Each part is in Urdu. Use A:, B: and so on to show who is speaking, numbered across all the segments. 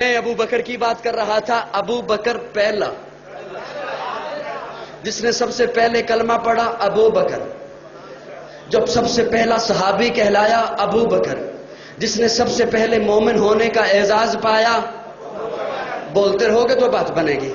A: میں ابو بکر کی بات کر رہا تھا. ابو بکر پہلا جس نے سب سے پہلے کلمہ پڑھا ابو بکر. جب سب سے پہلا صحابی کہلایا ابو بکر. جس نے سب سے پہلے مومن ہونے کا اعزاز پایا. بولتے رہو گے تو بات بنے گی.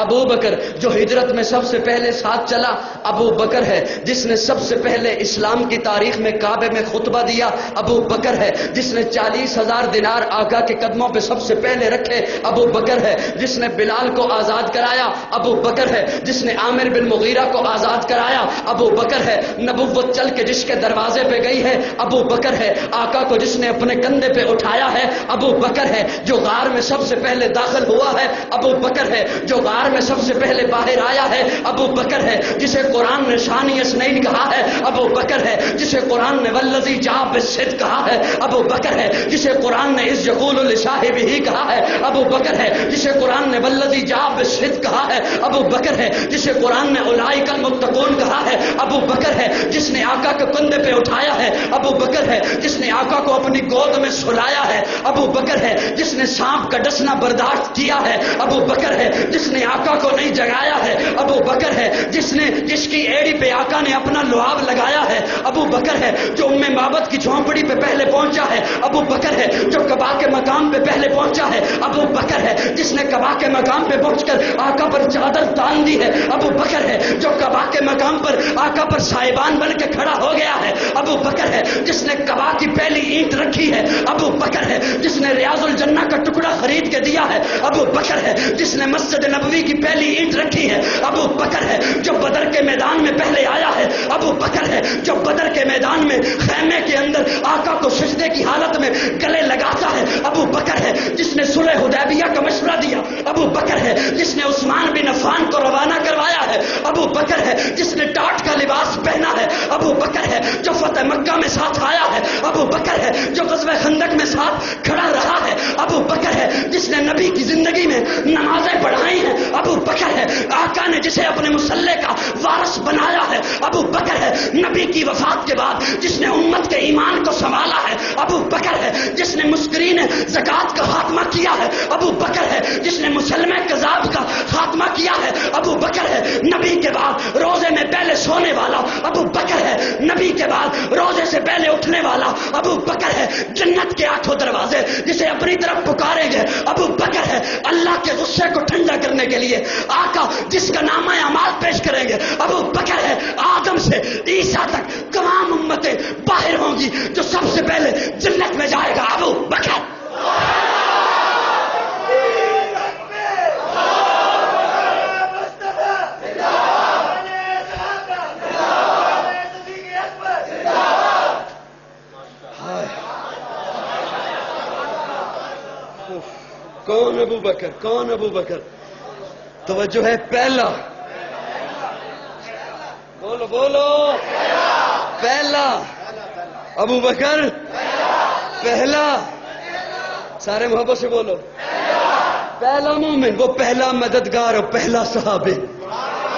A: ابو بکر جو ہجرت میں سب سے پہلے ساتھ چلا ابو بکر ہے. جس نے سب سے پہلے اسلام کی تاریخ میں کعبے میں خطبہ دیا ابو بکر ہے. جس نے 40,000 دینار آقا کے قدموں پہ سب سے پہلے رکھے ابو بکر ہے. جس نے بلال کو آزاد کرایا ابو بکر ہے. جس نے عامر بن مغیرہ کو آزاد کرایا ابو بکر ہے. نبوت چل کے جس کے دروازے پہ گئی ہے ابو بکر ہے. آقا کو جس نے اپنے کندھے پہ اٹھایا ہے ابو بکر ہے. جو غار میں سب سے پہلے داخل ہوا ہے ابو بکر ہے. جو غار میں سب سے پہلے باہر آیا ہے ابو بکر ہے. جسے قرآن نے شانی اسنین کہا ہے ابو بکر ہے. جسے قرآن نے والذی جاء بالصدق کہا ہے ابو بکر ہے. جسے قرآن نے اذ یقول لصاحبہ کہا ہے ابو بکر ہے. جسے قرآن نے والذی جاء بالصدق کہا ہے ابو بکر ہے. جسے قرآن نے اولئک المتقون کہا ہے ابو بکر ہے. جس نے آقا کے کندھے پہ اٹھایا ہے ابو بکر ہے. جس نے آقا کو اپنی گود میں سلایا ہے ابو بکر ہے. جس نے سانپ کا ڈسنا برداشت کیا ہے ابو بکر ہے. جس نے آقا کو نہیں جگایا ہے ابو بکر ہے. جس کی ایڑی پہ آقا نے اپنا لعاب لگایا ہے ابو بکر ہے. جو ام مابت کی جھونپڑی پہ پہلے پہنچا ہے ابو بکر ہے. جو قبا کے مقام پہ پہلے پہنچا ہے ابو بکر ہے. جس نے قبا کے مقام پہ پہنچ کر آقا پر چادر تان دی ہے ابو بکر ہے. جو قبا کے مقام پر آقا پر صاحبان بن کے کھڑا ہو گیا ہے ابو بکر ہے. جس نے قبا کی پہلی اینٹ رکھی ہے ابو بکر ہے. جس نے ریاض الجنہ کا ٹکڑا خرید کے دیا ہے ابو بکر ہے. جس نے مسجد نبوی کی پہلی اینٹ رکھی ہے ابو بکر ہے. جو بدر کے میدان میں پہلے آیا ہے ابو بکر ہے. جو بدر کے میدان میں خیمے کے اندر آقا کو سجدے کی حالت میں گلے لگاتا ہے ابو بکر ہے. جس نے صلح حدیبیہ کا مشورہ دیا ابو بکر ہے. جس نے عثمان بن عفان کو روانہ کروایا ہے ابو بکر ہے. جس نے ٹاٹ کا لباس پہنا ہے ابو بکر ہے. جو فتح مکہ میں ساتھ آیا ہے ابو بکر ہے. جو غزوہ خندق میں ساتھ کھڑا رہا ہے ابو بکر ہے. جس نے نبی کی زندگی میں نمازیں پڑھائی ہیں ابو بکر ہے. آقا نے جسے اپنے مسلح کا وارث بنایا ہے ابو بکر ہے. نبی کی وفات کے بعد جس نے امت کے ایمان کو سنبھالا ہے ابو بکر ہے. جس نے مسکرین زکات کا خاتمہ کیا ہے ابو بکر ہے. جس نے مسلمہ کذاب کا خاتمہ کیا ہے ابو بکر ہے. نبی کے بعد روزے میں پہلے سونے والا ابو بکر ہے. نبی کے بعد روزے سے پہلے اٹھنے والا ابو بکر ہے. جنت کے 8 دروازے جسے اپنی طرف پکاریں گے ابو بکر ہے. اللہ کے غصے کو ٹھنڈا کرنے کے لیے آقا جس کا نامہ اعمال پیش کریں گے ابو بکر ہے. آدم سے عیسیٰ تک تمام امتیں باہر ہوں گی. جو سب سے پہلے جنت میں جائے گا ابو بکر. کون ابو بکر؟ کون ابو بکر؟ توجہ ہے. پہلا. بولو بولو. پہلا ابو بکر. پہلا. سارے محبت سے بولو. پہلا مومن، وہ پہلا مددگار اور پہلا صحابی.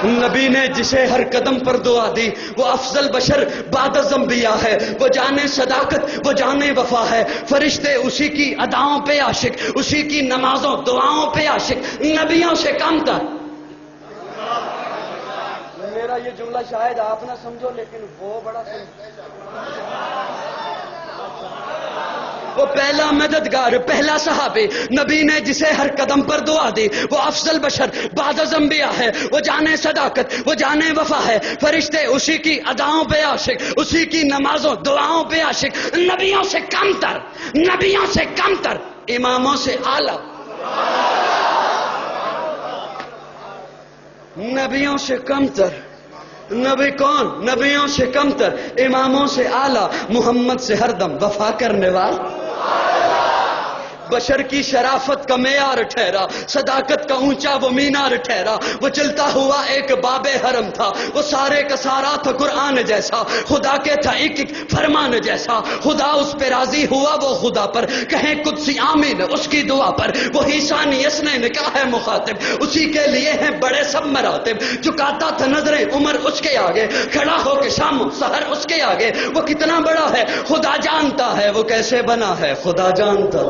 A: نبی نے جسے ہر قدم پر دعا دی. وہ افضل بشر بعد از انبیاء ہے. وہ جانے صداقت، وہ جانے وفا ہے. فرشتے اسی کی اداؤں پہ عاشق، اسی کی نمازوں دعاؤں پہ عاشق. نبیوں سے کم تھا. میرا یہ جملہ شاید آپ نہ سمجھو لیکن وہ بڑا وہ پہلا مددگار، پہلا صحابی. نبی نے جسے ہر قدم پر دعا دی. وہ افضل بشر بعد از انبیاء ہے. وہ جانے صداقت، وہ جانے وفا ہے. فرشتے اسی کی اداؤں پہ عاشق، اسی کی نمازوں دعاؤں پہ عاشق. نبیوں سے کم تر، نبیوں سے کم تر، اماموں سے اعلیٰ. نبیوں سے کم تر. نبی کون؟ نبیوں سے کم تر، اماموں سے اعلیٰ. محمد سے ہر دم وفا کرنے والا. بشر کی شرافت کا معیار ٹھہرا. صداقت کا اونچا وہ مینار ٹھہرا. وہ چلتا ہوا ایک باب حرم تھا. وہ سارے کا سارا تھا قرآن جیسا. خدا کے تھا ایک ایک فرمان جیسا. خدا اس پہ راضی ہوا وہ خدا پر. کہیں قدسی آمین اس کی دعا پر. وہی ثانی اسنے نے کہا ہے مخاطب. اسی کے لیے ہیں بڑے سب مراتب. جھکاتا تھا نظریں عمر اس کے آگے. کھڑا ہو کے شام سحر اس کے آگے. وہ کتنا بڑا ہے خدا جانتا ہے. وہ کیسے بنا ہے خدا جانتا.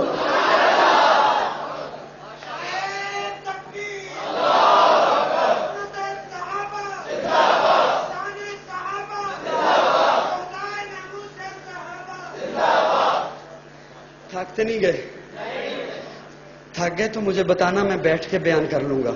A: تھکتے نہیں گئے؟ تھک گئے تو مجھے بتانا، میں بیٹھ کے بیان کر لوں گا.